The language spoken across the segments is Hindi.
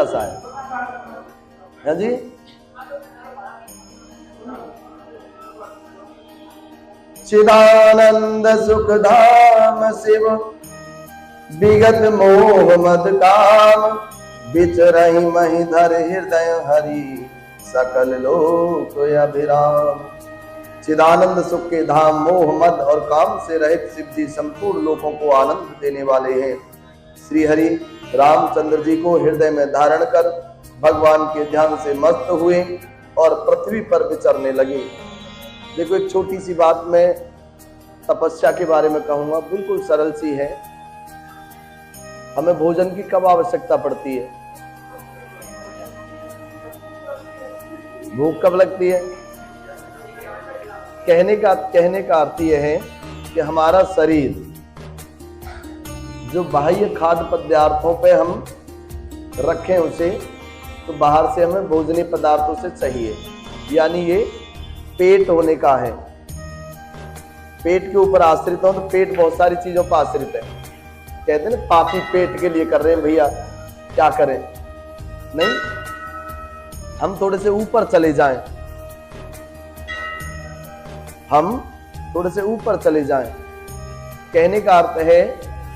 रस आए। है जी, चिदानंद सुख धाम शिव विगत मोह मद काम, विचरहि महि धर हृदय हरि सकल लोक अभिराम। चिदानंद सुख के धाम मोह मद और काम से रहित शिव जी संपूर्ण लोगों को आनंद देने वाले हैं। श्री हरि रामचंद्र जी को हृदय में धारण कर भगवान के ध्यान से मस्त हुए और पृथ्वी पर विचरने लगे। देखो, एक छोटी सी बात मैं तपस्या के बारे में कहूंगा, बिल्कुल सरल सी है। हमें भोजन की कब आवश्यकता पड़ती है? भूख कब लगती है? कहने का अर्थ यह है कि हमारा शरीर जो बाह्य खाद्य पदार्थों पे हम रखें उसे, तो बाहर से हमें भोजनीय पदार्थों से चाहिए। यानी ये पेट होने का है, पेट के ऊपर आश्रित हो, तो पेट बहुत सारी चीजों पर आश्रित है। कहते हैं ना, पापी पेट के लिए कर रहे हैं भैया, क्या करें। नहीं, हम थोड़े से ऊपर चले जाएं, हम थोड़े से ऊपर चले जाएं। कहने का अर्थ है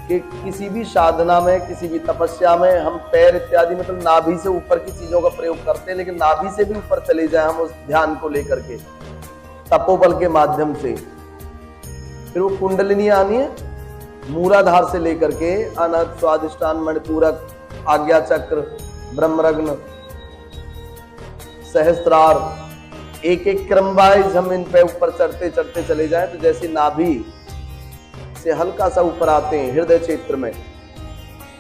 कि किसी भी साधना में, किसी भी तपस्या में हम पैर इत्यादि मतलब नाभि से ऊपर की चीजों का प्रयोग करते हैं, लेकिन नाभि से भी ऊपर चले जाएं हम उस ध्यान को लेकर के, तपोबल के माध्यम से। फिर वो कुंडलिनी आनी है, मूलाधार से लेकर के अनहद, स्वादिष्टान, मणिपूरक, आज्ञा चक्र, ब्रह्मरग्न, सहस्त्रार, एक एक क्रम वाइज हम इन पे ऊपर चढ़ते चढ़ते चले जाएं, तो जैसे नाभि से हल्का सा ऊपर आते हैं हृदय क्षेत्र में,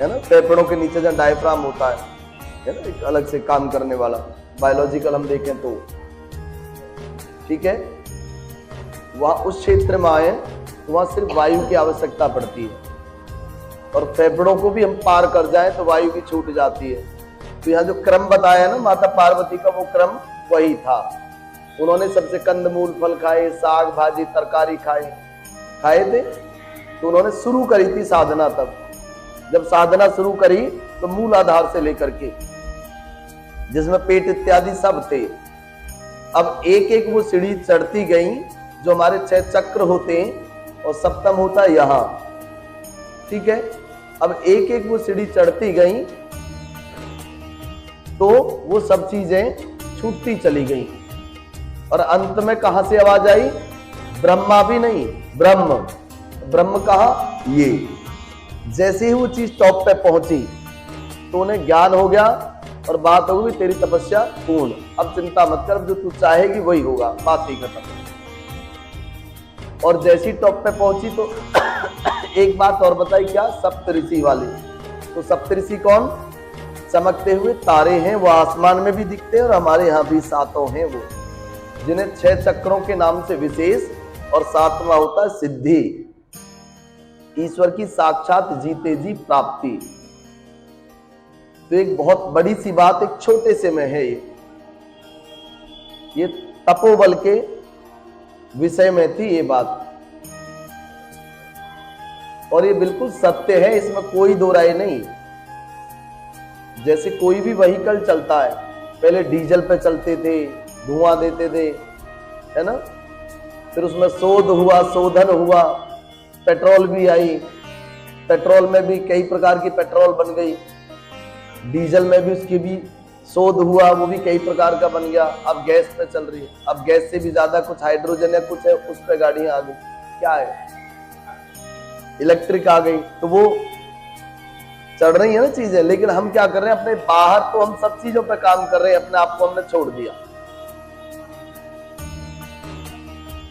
है ना, फेफड़ों के नीचे जहाँ डायफ्राम होता है ना, एक अलग से काम करने वाला, बायोलॉजिकल हम देखें तो, ठीक है, वहां उस क्षेत्र में आए तो वहां सिर्फ वायु की आवश्यकता पड़ती है। और फेफड़ों को भी हम पार कर जाएं तो वायु की छूट जाती है। तो यहाँ जो क्रम बताया ना माता पार्वती का, वो क्रम वही था। उन्होंने सबसे कंदमूल फल खाए, साग भाजी तरकारी खाए थे। तो उन्होंने शुरू करी थी साधना। तब जब साधना शुरू करी तो मूल आधार से लेकर के, जिसमें पेट इत्यादि सब थे, अब एक एक वो सीढ़ी चढ़ती गई, जो हमारे 6 चक्र होते हैं और सप्तम होता है यहाँ, ठीक है। अब एक एक वो सीढ़ी चढ़ती गई तो वो सब चीजें छूटती चली गई, और अंत में कहां से आवाज आई? ब्रह्मा भी नहीं, ब्रह्म कहा? ये। जैसे ही वो चीज टॉप पे पहुंची तो उन्हें ज्ञान हो गया और बात हो गई तेरी तपस्या पूर्ण, अब चिंता मत कर, जो तू चाहेगी वही होगा, बात ही खत्म। और जैसी टॉप पे पहुंची तो एक बात और बताई, क्या? सप्तऋषि वाली। तो सप्तऋषि कौन? चमकते हुए तारे हैं, वो आसमान में भी दिखते हैं और हमारे यहाँ भी 7 हैं वो, जिन्हें 6 चक्रों के नाम से विशेष, और 7वां होता है सिद्धि, ईश्वर की साक्षात जीते जी प्राप्ति। तो एक बहुत बड़ी सी बात एक छोटे से में है। ये तपोबल के विषय में थी ये बात, और ये बिल्कुल सत्य है, इसमें कोई दो राय नहीं। जैसे कोई भी व्हीकल चलता है, पहले डीजल पे चलते थे, धुआं देते थे, है ना, फिर उसमें शोधन हुआ, पेट्रोल भी आई, पेट्रोल में भी कई प्रकार की पेट्रोल बन गई, डीजल में भी उसकी भी शोध हुआ, वो भी कई प्रकार का बन गया। अब गैस पे चल रही है, अब गैस से भी ज्यादा कुछ हाइड्रोजन या कुछ है, उस पे गाड़ियां आ गई, क्या है, इलेक्ट्रिक आ गई। तो वो चढ़ रही है ना चीजें, लेकिन हम क्या कर रहे हैं, अपने बाहर तो हम सब चीजों पे काम कर रहे हैं, अपने आप को हमने छोड़ दिया,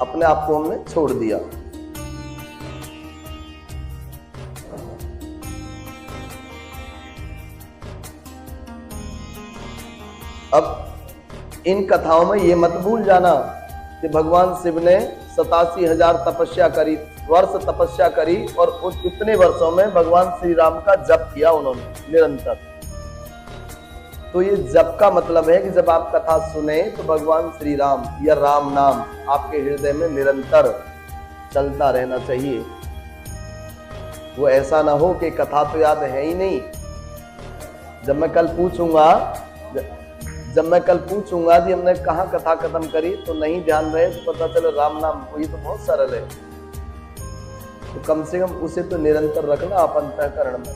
अपने आप को हमने छोड़ दिया। अब इन कथाओं में ये मत भूल जाना कि भगवान शिव ने 87,000 तपस्या करी, वर्ष तपस्या करी, और उस इतने वर्षों में भगवान श्री राम का जप किया उन्होंने निरंतर। तो ये जप का मतलब है कि जब आप कथा सुने तो भगवान श्री राम या राम नाम आपके हृदय में निरंतर चलता रहना चाहिए। वो ऐसा ना हो कि कथा तो याद है ही नहीं, जब मैं कल पूछूंगा कि हमने कहाँ कथा खत्म करी, तो नहीं ध्यान रहे तो पता चले राम नाम, ये तो बहुत सरल है। तो कम से कम उसे तो निरंतर रखना आप अंतःकरण में।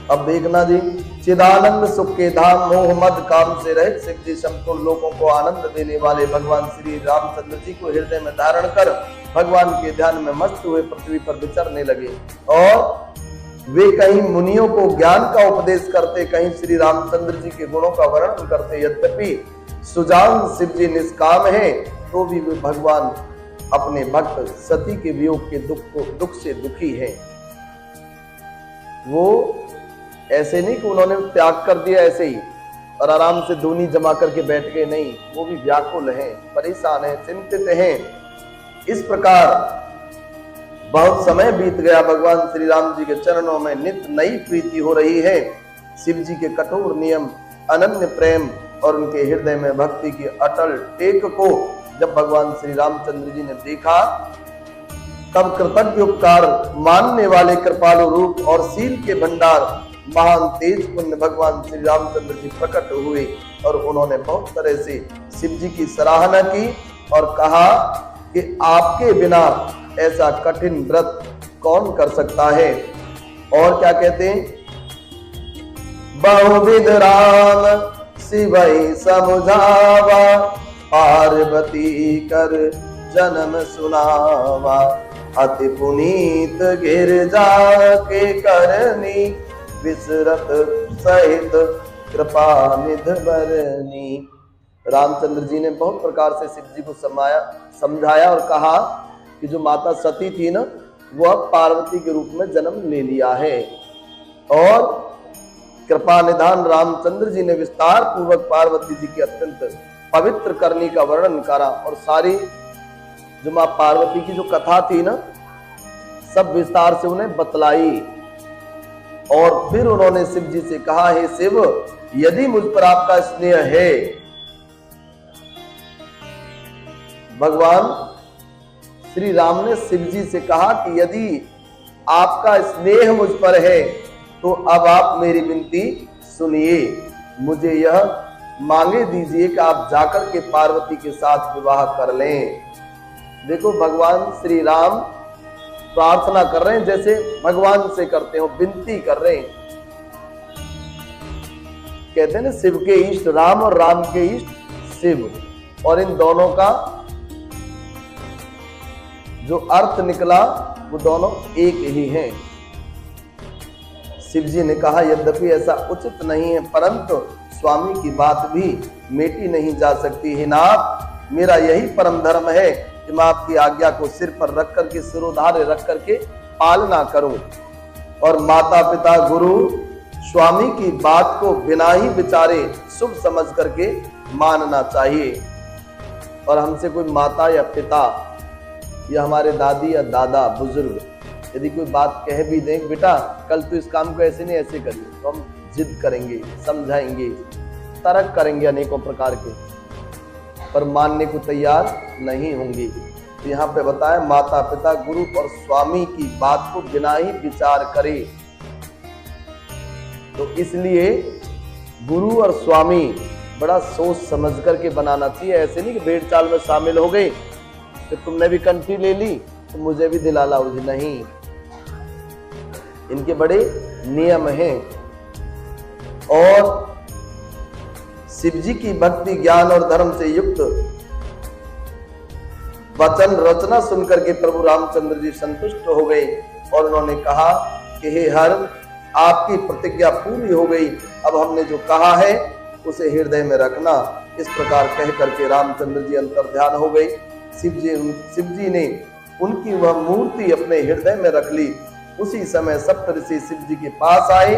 अब देखना जी, चिदानंद सुख के धाम मोह मद काम से रहित शिव जी संपूर्ण लोगों को आनंद देने वाले भगवान श्री रामचंद्र जी को हृदय में धारण कर भगवान के ध्यान में मस्त हुए पृथ्वी पर विचरने लगे। और वे कहीं मुनियों को ज्ञान का उपदेश करते, कहीं श्री रामचंद्र जी के गुणों का वर्णन करते। यद्यपि सुजान शिव जी निष्काम है, तो भी वे भगवान अपने भक्त सती के वियोग के दुख से दुखी है। वो ऐसे नहीं कि उन्होंने त्याग कर दिया ऐसे ही और आराम से दूनी जमा करके बैठ गए, नहीं, वो भी व्याकुल हैं, परेशान हैं, चिंतित हैं। इस प्रकार बहुत समय बीत गया। भगवान श्री राम जी के चरणों में नित्य नई प्रीति हो रही है। शिव जी के कठोर नियम, अनन्य प्रेम और उनके हृदय में भक्ति की अटल टेक को जब भगवान श्री रामचंद्र जी ने देखा, तब कृतज्ञ उपकार मानने वाले कृपालु रूप और सील के भंडार महान तेज पुण्य भगवान श्री रामचंद्र जी प्रकट हुए और उन्होंने बहुत तरह से शिव जी की सराहना की और कहा कि आपके बिना ऐसा कठिन व्रत कौन कर सकता है। और क्या कहते हैं, बहुविध राम शिवई समुझावा, पार्वती कर जन्म सुनावा, अति पुनीत गिरजा के करनी, विसरत सहित कृपा निध बरनी। रामचंद्र जी ने बहुत प्रकार से शिव जी को समझाया और कहा कि जो माता सती थी ना, वो अब पार्वती के रूप में जन्म ले लिया है। और कृपा निधान रामचंद्र जी ने विस्तार पूर्वक पार्वती जी की अत्यंत पवित्र करनी का वर्णन करा और सारी जो मां पार्वती की जो कथा थी ना, सब विस्तार से उन्हें बतलाई। और फिर उन्होंने शिव जी से कहा, हे शिव, यदि मुझ पर आपका स्नेह है, भगवान श्री राम ने शिव जी से कहा कि यदि आपका स्नेह मुझ पर है तो अब आप मेरी विनती सुनिए, मुझे यह मांगे दीजिए कि आप जाकर के पार्वती के साथ विवाह कर लें। देखो, भगवान श्री राम प्रार्थना कर रहे हैं जैसे भगवान से करते हो, विनती कर रहे हैं। कहते हैं ना, शिव के इष्ट राम और राम के इष्ट शिव, और इन दोनों का जो अर्थ निकला वो दोनों एक ही हैं। शिव जी ने कहा, यद्यपि ऐसा उचित नहीं है, परंतु स्वामी की बात भी मेटी नहीं जा सकती है। नाथ, मेरा यही परम धर्म है कि मैं आपकी आज्ञा को सिर पर रख करके, सिरोधार्य रख करके पालना करूं, और माता पिता गुरु स्वामी की बात को बिना ही विचारे शुभ समझ करके मानना चाहिए। और हमसे कोई माता या पिता या हमारे दादी या दादा बुजुर्ग यदि कोई बात कह भी दें, बेटा कल तो इस काम को ऐसे नहीं ऐसे करिए, तो हम जिद करेंगे, समझाएंगे, तर्क करेंगे अनेकों प्रकार के, पर मानने को तैयार नहीं होंगे। तो यहाँ पे बताया, माता पिता गुरु और स्वामी की बात को बिना ही विचार करे। तो इसलिए गुरु और स्वामी बड़ा सोच समझ करके बनाना चाहिए। ऐसे नहीं कि भेड़ चाल में शामिल हो गए तो तुमने भी कंठी ले ली तो मुझे भी दिला लाओ, नहीं, इनके बड़े नियम हैं। और शिव जी की भक्ति, ज्ञान और धर्म से युक्त वचन रचना सुनकर के प्रभु रामचंद्र जी संतुष्ट हो गए और उन्होंने कहा कि हे हर, आपकी प्रतिज्ञा पूरी हो गई, अब हमने जो कहा है उसे हृदय में रखना। इस प्रकार कह करके रामचंद्र जी अंतर ध्यान हो गए। शिव जी ने उनकी वह मूर्ति अपने हृदय में रख ली। उसी समय सप्तऋषि शिव जी के पास आए।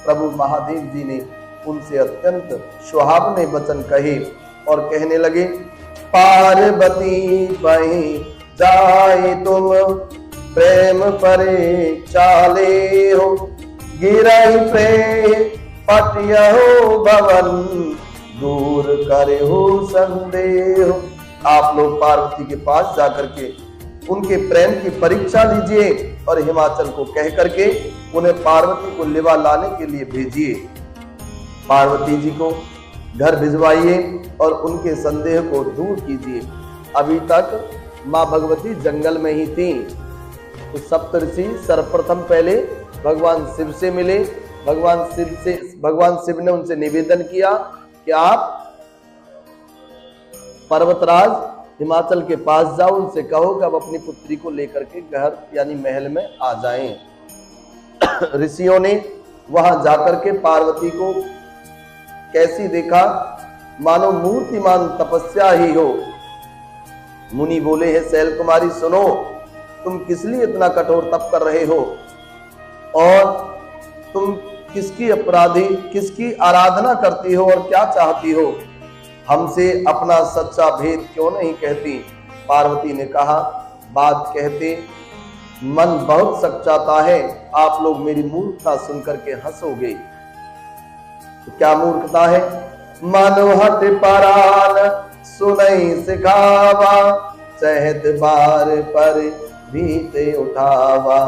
प्रभु महादेव जी ने उनसे अत्यंत सुहावने वचन कहे और कहने लगे, पार्वती पही जाए तुम प्रेम परे चाले हो, गिरहि प्रेम पटियहो भवन, दूर करे हो संदेह। आप लोग पार्वती के पास जाकर के उनके प्रेम की परीक्षा लीजिए और हिमाचल को कह करके उन्हें पार्वती को लिवा लाने के लिए भेजिए। पार्वती जी को घर भिजवाइए और उनके संदेह को दूर कीजिए। अभी तक माँ भगवती जंगल में ही थी, तो सप्तऋषि सर्वप्रथम पहले भगवान शिव से मिले। भगवान शिव ने उनसे निवेदन किया कि आप पर्वतराज हिमाचल के पास जाओ, उनसे कहो कि अब अपनी पुत्री को लेकर के घर यानी महल में आ जाएं। ऋषियों ने वहां जाकर के पार्वती को कैसी देखा, मानो मूर्तिमान तपस्या ही हो। मुनि बोले, है शैल कुमारी सुनो, तुम किस लिए इतना कठोर तप कर रहे हो और तुम किसकी आराधना करती हो और क्या चाहती हो? हमसे अपना सच्चा भेद क्यों नहीं कहती? पार्वती ने कहा, बात कहते मन बहुत सच्चाता है, आप लोग मेरी मूर्खता सुनकर के हंसोगे। तो क्या मूर्खता है? मनोहट परान सुनई सिखावा, चहत बार पर भीते उठावा,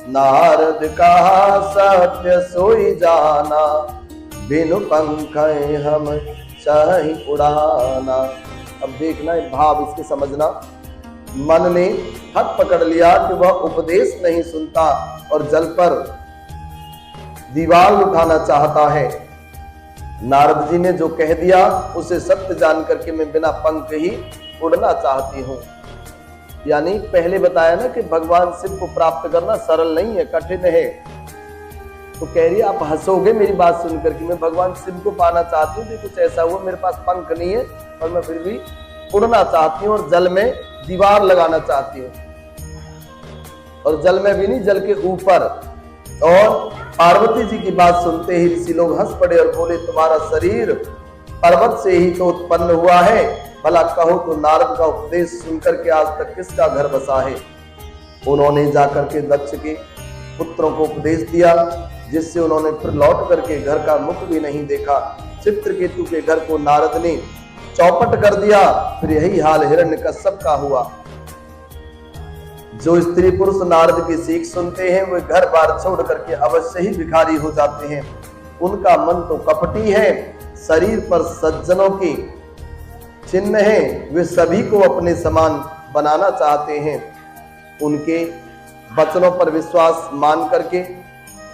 नारद कहा सत्य सोई जाना, बिनु पंख हम चाहे उड़ाना। अब देखना है भाव, इसके समझना। मन ने हट पकड़ लिया कि वह उपदेश नहीं सुनता और जल पर दीवार उठाना चाहता है। नारद जी ने जो कह दिया उसे सत्य जान करके मैं बिना पंख ही उड़ना चाहती हूँ। यानी पहले बताया ना कि भगवान शिव को प्राप्त करना सरल नहीं है, कठिन है। तो कह रही है आप हंसोगे मेरी बात सुनकर कि मैं भगवान शिव को पाना चाहती हूँ, कुछ ऐसा हुआ मेरे पास पंख नहीं है और मैं फिर भी उड़ना चाहती हूँ और जल में दीवार लगाना चाहती हूँ, और जल में भी नहीं, जल के ऊपर। और पार्वती जी की बात सुनते ही ऋषि लोग हंस पड़े और बोले, तुम्हारा शरीर पर्वत से ही तो उत्पन्न हुआ है, भला कहो तो नारद का उपदेश सुनकर के आज तक किसका घर बसा है? उन्होंने जाकर के दक्ष के पुत्रों को उपदेश दिया, जिससे उन्होंने फिर लौट करके घर का मुख भी नहीं देखा। चित्रकेतु के घर को नारद ने चौपट कर दिया। फिर यही हाल हिरण्यकश्यप का हुआ। जो स्त्री पुरुष नारद की सीख सुनते हैं वे घर बार छोड़ करके अवश्य ही भिखारी हो जाते हैं। उनका मन तो कपटी है, शरीर पर सज्जनों की चिन्ह है, वे सभी को अपने समान बनाना चाहते हैं। उनके वचनों पर विश्वास मान करके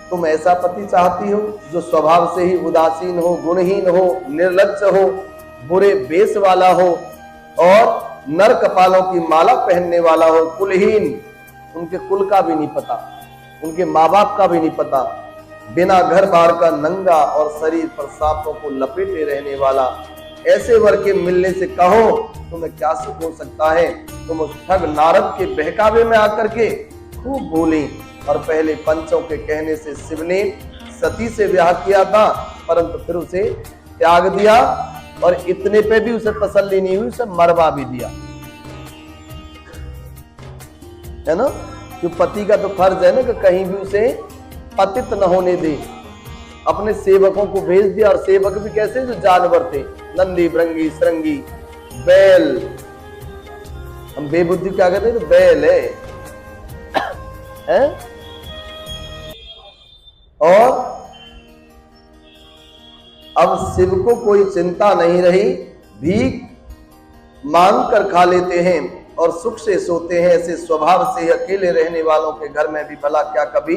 तुम ऐसा पति चाहती हो जो स्वभाव से ही उदासीन हो, गुणहीन हो, निर्लज्ज हो, बुरे वेश वाला हो और नर कपालों की माला पहनने वाला हो, कुलहीन, उनके कुल का भी नहीं पता, उनके माँ बाप का भी नहीं पता, बिना घर बार का नंगा और शरीर पर सांपों को लपेटे रहने वाला, ऐसे वर के मिलने से कहो तुम्हें क्या सुख हो सकता है? तुम उस ठग नारद के बहकावे में आकर के खूब बोली। और पहले पंचों के कहने से शिव ने सती से ब्याह किया था, परंतु फिर उसे त्याग दिया और इतने पे भी उसे तसल्ली नहीं हुई, उसे मरवा भी दिया, है ना। कि पति का तो फर्ज है ना कि कहीं भी उसे पतित न होने दे। अपने सेवकों को भेज दिया, और सेवक भी कैसे, जो जानवर थे, नंदी भृंगी श्रृंगी बैल, हम बेबुद्धि क्या कहते हैं, तो बैल है? और अब शिव को कोई चिंता नहीं रही, भीख मांग कर खा लेते हैं और सुख से सोते हैं। ऐसे स्वभाव से अकेले रहने वालों के घर में भी भला क्या कभी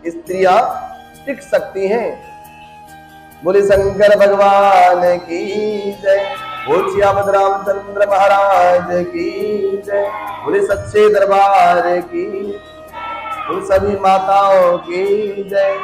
स्त्रियां टिक सकती हैं? बोले शंकर भगवान की जय, बोल श्यामद रामचंद्र महाराज की जय, बोले सच्चे दरबार की, बोल सभी माताओं की जय।